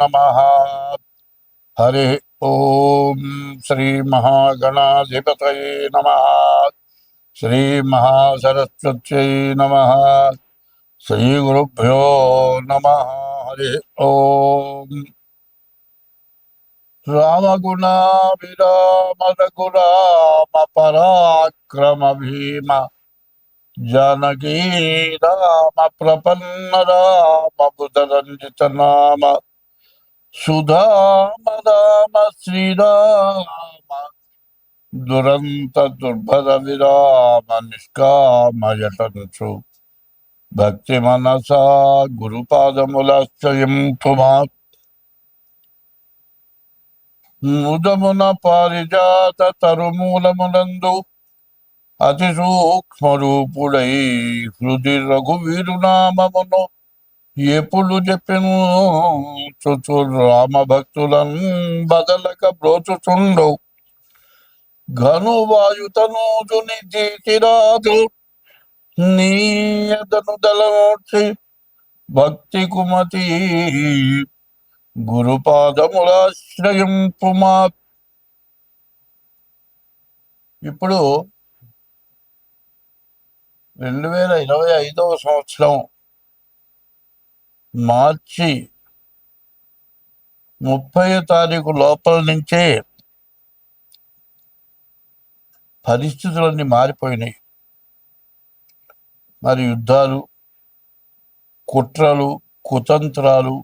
నమః. హరి ఓం. శ్రీ మహాగణాధిపతయే నమః. శ్రీ మహాసరస్వత్యై నమః. శ్రీ గురుభ్యో నమః. హరి ఓం. రామగుణాభిరామ రఘురామ పరాక్రమ భీమ జానకీ రామ ప్రపన్న రామ బుధరంజిత నామ సుధామ రామ శ్రీరామ దురంత దుర్భర విరామ నిష్కామయటంచు భక్తి మనసా గురుపాదములాశ్రయింపుమా. ముదమున పారిజాత తరుమూలమునందు అతి సూక్ష్మరూపుడై హృది రఘువీరునామమును ఎప్పుడు చెప్పెను చుచు రామ భక్తులను బదలక బ్రోచుచుండు. ఘనువాయుతనూజుని తీసిరాజు నీయదను దళమోక్షి భక్తి కుమతి గురుపాదములాశ్రయింపుమా. ఇప్పుడు 2025 సంవత్సరం మార్చి 30 తారీఖు లోపల నుంచే పరిస్థితులన్నీ మారిపోయినాయి. మరి యుద్ధాలు, కుట్రలు, కుతంత్రాలు,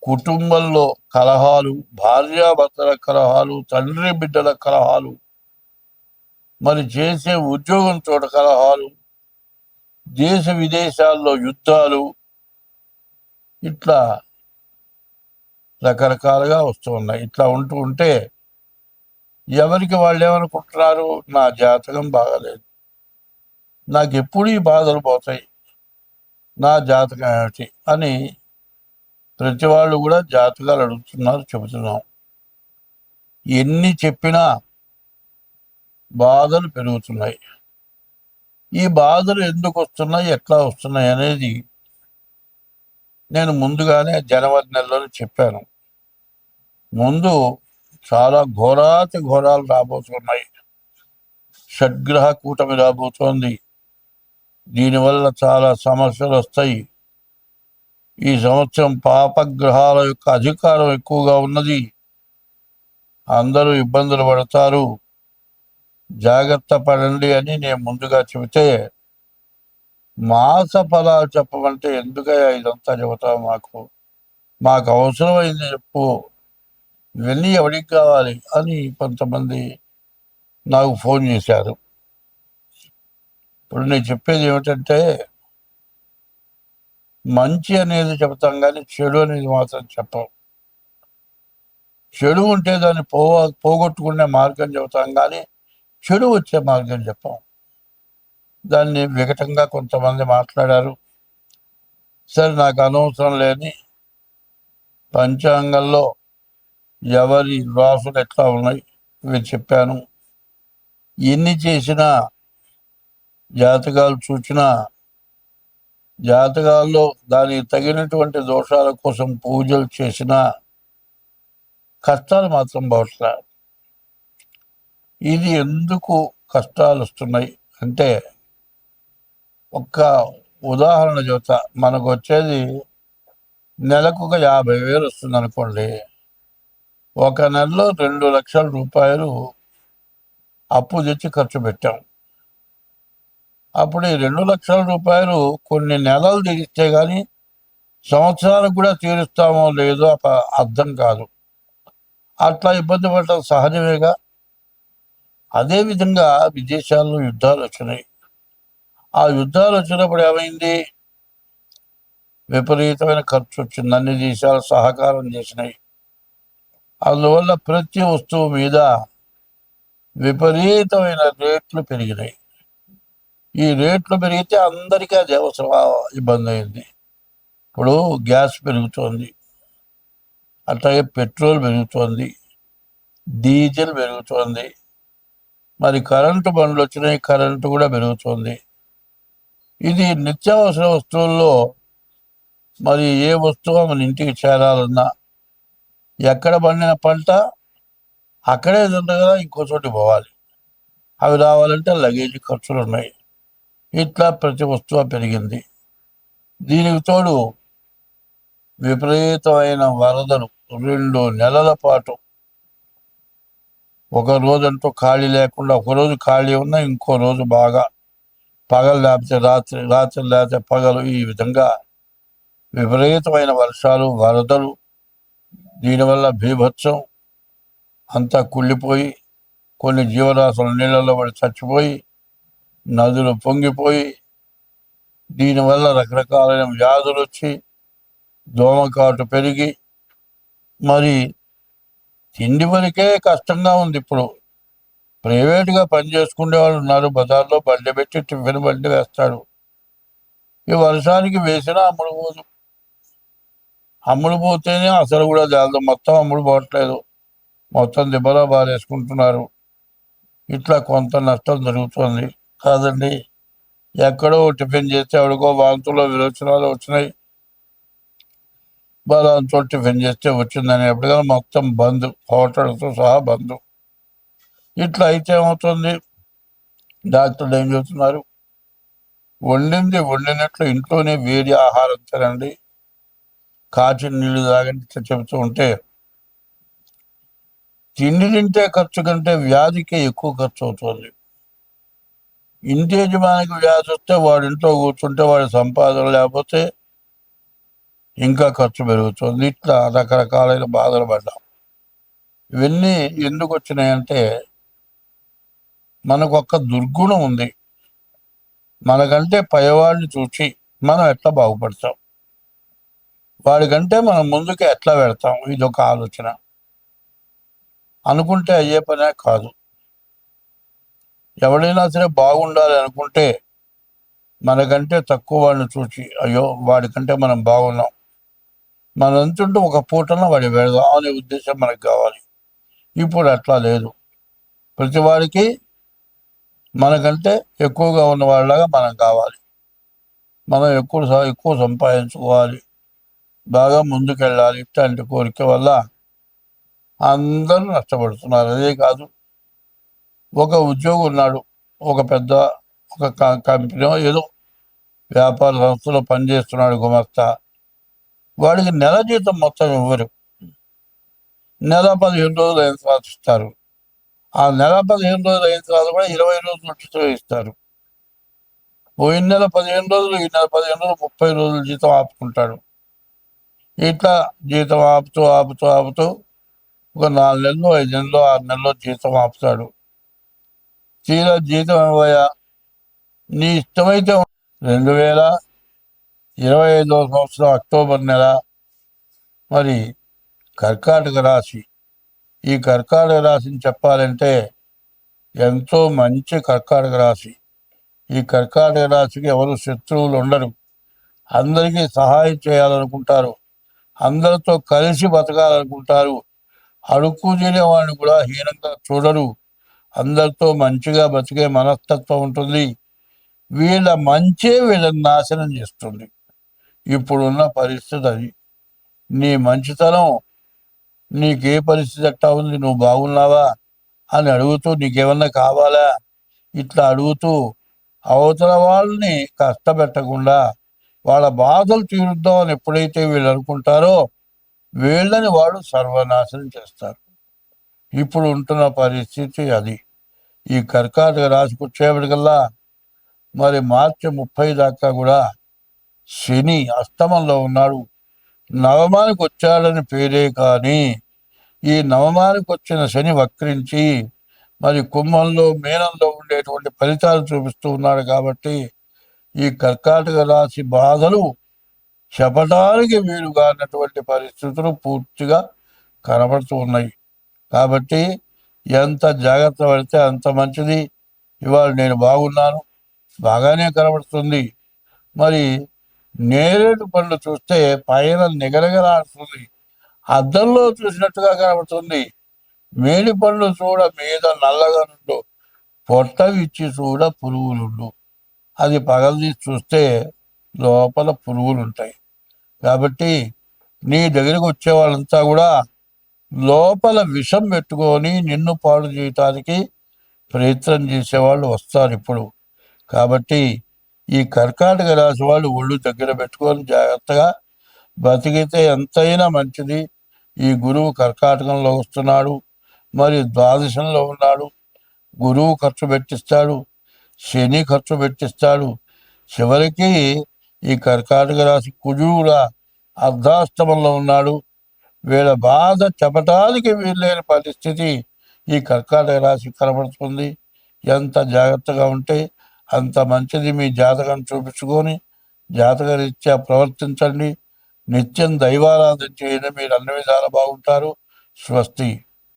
కుటుంబంలో కలహాలు, భార్యాభర్తల కలహాలు, తండ్రి బిడ్డల కలహాలు, మరి చేసే ఉద్యోగం చోట కలహాలు, దేశ విదేశాల్లో యుద్ధాలు, ఇట్లా రకరకాలుగా వస్తూ ఉన్నాయి. ఇట్లా ఉంటే ఎవరికి వాళ్ళు ఏమనుకుంటున్నారు, నా జాతకం బాగాలేదు, నాకు ఎప్పుడు ఈ బాధలు పోతాయి, నా జాతకం ఏమిటి అని ప్రతి వాళ్ళు కూడా జాతకాలు అడుగుతున్నారు, చెబుతున్నాం. ఎన్ని చెప్పినా బాధలు పెరుగుతున్నాయి. ఈ బాధలు ఎందుకు వస్తున్నాయి, ఎట్లా వస్తున్నాయి అనేది నేను ముందుగానే జనవరి నెలలోనే చెప్పాను. ముందు చాలా ఘోరాతి ఘోరాలు రాబోతున్నాయి. షడ్గ్రహ కూటమి రాబోతోంది. దీనివల్ల చాలా సమస్యలు వస్తాయి. ఈ సంవత్సరం పాపగ్రహాల యొక్క అధికారం ఎక్కువగా ఉన్నది. అందరూ ఇబ్బందులు పడతారు, జాగ్రత్త పడండి అని నేను ముందుగా చెబితే, మాస ఫలాలు చెప్పమంటే ఎందుకయ్యా ఇదంతా చెబుతావు, మాకు అవసరమైంది చెప్పు, ఇవన్నీ ఎవరికి కావాలి అని కొంతమంది నాకు ఫోన్ చేశారు. ఇప్పుడు నేను చెప్పేది ఏమిటంటే, మంచి అనేది చెబుతాం కానీ చెడు అనేది మాత్రం చెప్పం. చెడు ఉంటే దాన్ని పోగొట్టుకునే మార్గం చెబుతాం కానీ చెడు వచ్చే మార్గం చెప్పం. దాన్ని వికటంగా కొంతమంది మాట్లాడారు. సరే, నాకు అనవసరం లేని పంచాంగంలో ఎవరి రాసులు ఎట్లా ఉన్నాయి ఇవి చెప్పాను. ఎన్ని చేసినా, జాతకాలు చూసినా, జాతకాల్లో దానికి తగినటువంటి దోషాల కోసం పూజలు చేసినా కష్టాలు మాత్రం పోవట్లా. ఇది ఎందుకు కష్టాలు వస్తున్నాయి అంటే, ఒక్క ఉదాహరణ చెబుతా. మనకు వచ్చేది నెలకు ఒక 50,000 వస్తుంది అనుకోండి. ఒక నెలలో 2 లక్షల రూపాయలు అప్పు తెచ్చి ఖర్చు పెట్టాం. అప్పుడు ఈ 2 లక్షల రూపాయలు కొన్ని నెలలు తీరిస్తే కానీ సంవత్సరాలకు కూడా తీరుస్తామో లేదో అర్థం కాదు. అట్లా ఇబ్బంది పడటం సహజమేగా. అదేవిధంగా విదేశాల్లో యుద్ధాలు వచ్చినాయి. ఆ యుద్ధాలు వచ్చినప్పుడు ఏమైంది, విపరీతమైన ఖర్చు వచ్చింది. అన్ని దేశాలు సహకారం చేసినాయి. అందువల్ల ప్రతి వస్తువు మీద విపరీతమైన రేట్లు పెరిగినాయి. ఈ రేట్లు పెరిగితే అందరికీ అది అవసరం, ఇబ్బంది అయింది. ఇప్పుడు గ్యాస్ పెరుగుతోంది, అట్లాగే పెట్రోల్ పెరుగుతోంది, డీజిల్ పెరుగుతోంది, మరి కరెంటు బండ్లు వచ్చినాయి, కరెంటు కూడా పెరుగుతోంది. ఇది నిత్యావసర వస్తువుల్లో మరి ఏ వస్తువు మన ఇంటికి చేరాలన్నా ఎక్కడ పండిన పంట అక్కడే తిండగా ఇంకో చోటి పోవాలి. అవి రావాలంటే లగేజ్ ఖర్చులు ఉన్నాయి. ఇట్లా ప్రతి వస్తువు పెరిగింది. దీనికి తోడు విపరీతమైన వరదలు 2 నెలల పాటు ఒక రోజంటూ ఖాళీ లేకుండా, ఒకరోజు ఖాళీ ఉన్నా ఇంకో రోజు బాగా పగలు లేకపోతే రాత్రి, రాత్రి లేకపోతే పగలు, ఈ విధంగా విపరీతమైన వర్షాలు, వరదలు. దీనివల్ల బీభత్సం అంతా కుళ్ళిపోయి కొన్ని జీవరాశులు నీళ్ళల్లో పడి చచ్చిపోయి, నదులు పొంగిపోయి, దీనివల్ల రకరకాలైన వ్యాధులు వచ్చి దోమకాటు పెరిగి మరి తిండి వరకే కష్టంగా ఉంది. ఇప్పుడు ప్రైవేటుగా పని చేసుకునే వాళ్ళు ఉన్నారు. బజార్లో బండి పెట్టి టిఫిన్ బండి వేస్తాడు. ఈ వర్షానికి వేసినా అమ్ముడు పోదు. అమ్ముడు పోతేనే అసలు కూడా జాలదు, మొత్తం అమ్ముడు పోవట్లేదు, మొత్తం దిబ్బలో బారేసుకుంటున్నారు. ఇట్లా కొంత నష్టం జరుగుతుంది కాదండి. ఎక్కడో టిఫిన్ చేస్తే ఎవడికో వాంతులో విరోచనాలు వచ్చినాయి, బలంతో టిఫిన్ చేస్తే వచ్చిందని ఎప్పటికైనా మొత్తం బంద్, హోటల్తో సహా బంద్. ఇట్లా అయితే ఏమవుతుంది? డాక్టర్లు ఏం చెబుతున్నారు? వండింది వండినట్లు ఇంట్లోనే వేడి ఆహారం తినండి, కాచిన నీళ్లు తాగండి చెబుతూ ఉంటే, తిండి తింటే ఖర్చు కంటే వ్యాధికి ఎక్కువ ఖర్చు అవుతుంది. ఇంటి యజమానికి వ్యాధి వస్తే వాడి ఇంట్లో కూర్చుంటే వాడి సంపాదన లేకపోతే ఇంకా ఖర్చు పెరుగుతుంది. ఇట్లా రకరకాలైన బాధలు పడ్డాం. ఇవన్నీ ఎందుకు వచ్చినాయంటే, మనకు ఒక్క దుర్గుణం ఉంది. మనకంటే పైవాడిని చూసి మనం ఎట్లా బాగుపడతాం, వాడికంటే మనం ముందుకు ఎట్లా పెడతాం, ఇదొక ఆలోచన. అనుకుంటే అయ్యే పనే కాదు. ఎవడైనా సరే బాగుండాలి అనుకుంటే మనకంటే తక్కువ వాడిని చూసి, అయ్యో వాడికంటే మనం బాగున్నాం, మనం ఎంతుంటే ఒక పూటన వాడి పెడదాం అనే ఉద్దేశం మనకు కావాలి. ఇప్పుడు అట్లా లేదు. ప్రతి వాడికి మనకంటే ఎక్కువగా ఉన్న వాళ్ళలాగా మనం కావాలి. మనం ఎక్కువ సంపాదించుకోవాలి, బాగా ముందుకెళ్ళాలి. ఇట్లాంటి కోరిక వల్ల అందరూ నష్టపడుతున్నారు. అదే కాదు, ఒక ఉద్యోగి ఉన్నాడు, ఒక పెద్ద కంపెనీ ఏదో వ్యాపార సంస్థలో పనిచేస్తున్నాడు గుమస్తా. వాడికి నెల జీతం మొత్తం ఇవ్వరు. నెల 15 రోజులు అయిన తర్వాత ఇస్తారు. ఆ నెల 15 రోజులు అయిన తర్వాత కూడా 20 రోజులు ఉచితం ఇస్తారు. పోయిన నెల 15 రోజులు, ఈ నెల 15 రోజులు, 30 రోజులు జీతం ఆపుకుంటాడు. ఇట్లా జీతం ఆపుతూ ఆపుతూ ఆపుతూ ఒక 4 నెలలు, 5 నెలలు, 6 నెలలు జీతం ఆపుతాడు. తీరా జీతం ఇవ్వయా, నీ ఇష్టమైతే 2025వ సంవత్సరం అక్టోబర్ నెల, మరి కర్కాటక రాశి. ఈ కర్కాటక రాశిని చెప్పాలంటే ఎంతో మంచి కర్కాటక రాశి. ఈ కర్కాటక రాశికి ఎవరు శత్రువులు ఉండరు. అందరికీ సహాయం చేయాలనుకుంటారు, అందరితో కలిసి బతకాలనుకుంటారు. అడుక్కు తినే వాడిని కూడా హీనంగా చూడరు. అందరితో మంచిగా బతికే మనస్తత్వం ఉంటుంది. వీళ్ళ మంచే వీళ్ళని నాశనం చేస్తుంది. ఇప్పుడున్న పరిస్థితి అది. నీ మంచితనం, నీకే పరిస్థితి ఎట్టా ఉంది, నువ్వు బాగున్నావా అని అడుగుతూ, నీకేమన్నా కావాలా ఇట్లా అడుగుతూ, అవతల వాళ్ళని కష్టపెట్టకుండా వాళ్ళ బాధలు తీరుద్దామని ఎప్పుడైతే వీళ్ళు అనుకుంటారో వీళ్ళని వాడు సర్వనాశనం చేస్తారు. ఇప్పుడు ఉంటున్న పరిస్థితి అది. ఈ కర్కాటక రాశికి వచ్చేప్పటికల్లా మరి మార్చి 30 దాకా కూడా శని అస్తమంలో ఉన్నాడు. నవమానికి వచ్చాడని పేరే కానీ ఈ నవమానికి వచ్చిన శని వక్రించి మరి కుంభంలో, మీనంలో ఉండేటువంటి ఫలితాలు చూపిస్తూ ఉన్నాడు. కాబట్టి ఈ కర్కాటక రాశి బాధలు చెప్పడానికి వీలుగా అన్నటువంటి పరిస్థితులు పూర్తిగా కనబడుతూ ఉన్నాయి. కాబట్టి ఎంత జాగ్రత్త పడితే అంత మంచిది. ఇవాళ నేను బాగున్నాను, బాగానే కనబడుతుంది. మరి నేరేడు పండ్లు చూస్తే పైన నిగరగలాడుతుంది, అద్దంలో చూసినట్టుగా కనబడుతుంది. మేడి పండ్లు చూడ మీద నల్లగా నుండు, పొట్ట విచ్చి చూడ పురుగులుండు. అది పగలదీసి చూస్తే లోపల పురుగులుంటాయి. కాబట్టి నీ దగ్గరికి వచ్చే వాళ్ళంతా కూడా లోపల విషం పెట్టుకొని నిన్ను పాడు చేయటానికి ప్రయత్నం చేసేవాళ్ళు వస్తారు ఇప్పుడు. కాబట్టి ఈ కర్కాటక రాశి వాళ్ళు ఒళ్ళు దగ్గర పెట్టుకొని జాగ్రత్తగా బతికితే ఎంతైనా మంచిది. ఈ గురువు కర్కాటకంలో వస్తున్నాడు, మరి ద్వాదశంలో ఉన్నాడు. గురువు ఖర్చు పెట్టిస్తాడు, శని ఖర్చు పెట్టిస్తాడు. చివరికి ఈ కర్కాటక రాశి కుజువుగా అర్ధాష్టమంలో ఉన్నాడు. వీళ్ళ బాధ చెప్పటానికి వీల్లేని పరిస్థితి ఈ కర్కాటక రాశి కనబడుతుంది. ఎంత జాగ్రత్తగా ఉంటే అంత మంచిది. మీ జాతకం చూపించుకొని జాతకరీత్యా ప్రవర్తించండి. నిత్యం దైవారాధన చేయండి, మీరు అన్ని విధాలు బాగుంటారు. స్వస్తి.